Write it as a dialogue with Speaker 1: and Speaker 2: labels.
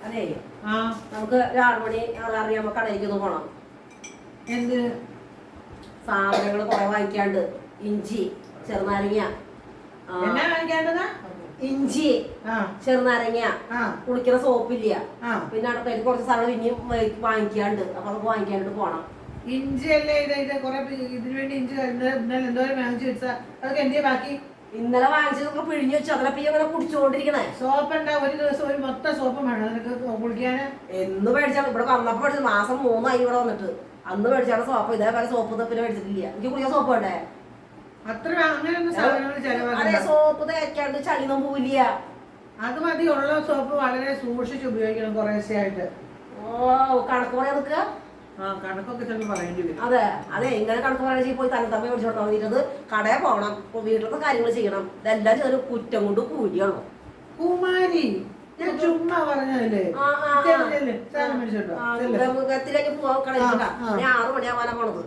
Speaker 1: അതെ നമുക്ക് ഒരു 6 മണി 6:30 കടയിലേക്ക് ഒന്ന് പോണം.
Speaker 2: എന്ത്
Speaker 1: സാധനങ്ങൾ കുറെ വാങ്ങിക്കാണ്ട്. ഇഞ്ചി, ചെറുനാരങ്ങ,
Speaker 2: എന്നാ വാങ്ങിക്കാണ്ടതാ?
Speaker 1: ഇഞ്ചി, ചെറുനാരങ്ങ, കുളിക്കുന്ന സോപ്പില്ല, പിന്നെ അടുപ്പേക്ക് കുറച്ച് സാധനം ഇനിയും വാങ്ങിക്കാണ്ട്. അപ്പൊ അതൊക്കെ വാങ്ങിക്കാണ്ട് പോണം.
Speaker 2: ഇഞ്ചി അല്ലേ ഇത് കൊറേ ഇതിനു വേണ്ടി ഇഞ്ചി ഇന്നലെ എന്തോരം വാങ്ങിച്ചു വെച്ചാ അതൊക്കെ എന്തിയാ ബാക്കി?
Speaker 1: ഇന്നലെ വാങ്ങിച്ചതൊക്കെ പിഴിഞ്ഞു വെച്ചു. അതിലപ്പോ ഇങ്ങനെ കുടിച്ചോണ്ടിരിക്കണേ.
Speaker 2: സോപ്പ് ഉണ്ടാ? ഒരു ദിവസം ഒരു മൊത്തം സോപ്പ് വേണം നിനക്ക് കുളിക്കാന്?
Speaker 1: എന്ന് മേടിച്ചാണ് ഇവിടെ വന്നപ്പോ മേടിച്ചത്. മാസം 3 ആയി ഇവിടെ വന്നിട്ട്. അന്ന് മേടിച്ചാണ് സോപ്പ്. ഇതേപോലെ സോപ്പ് തപ്പിന് മേടിച്ചിട്ടില്ല. എനിക്ക് കുളിക്കാൻ സോപ്പ് വേണ്ടേ?
Speaker 2: അത്ര അങ്ങനെയൊന്നും സാധനങ്ങൾ ചെലവാക്കണ്ട.
Speaker 1: സോപ്പ് തേക്കാണ്ട് ചളിയൊന്നും പോവില്ല.
Speaker 2: അത് മതി. ഉള്ള സോപ്പ് വളരെ സൂക്ഷിച്ച് ഉപയോഗിക്കണം കുറേശ്ശെ ആയിട്ട്.
Speaker 1: കണക്ക് പറയാൻ നിൽക്കുക.
Speaker 2: കണക്കൊക്കെ ചിലപ്പോൾ പറയേണ്ടി വരും.
Speaker 1: അതെ അതെ, ഇങ്ങനെ കണക്ക് പറയാൻ പോയി തന്നെ തമ്മ മേടിച്ചു കൊടുത്താൽ മതിയത്. കടയിൽ പോകണം, വീട്ടിലത്തെ കാര്യങ്ങൾ ചെയ്യണം. ഇതെല്ലാം ചെറിയ കുറ്റം കൊണ്ട് കൂലിയുള്ളൂ.
Speaker 2: കുമാരി ഞാൻ ചുമ്മാ പറഞ്ഞതല്ലേ.
Speaker 1: എത്തിലേക്ക് പോവാൻ കടയിലില്ല. ഞാൻ 6 മണിയാവാനാ പോണത്.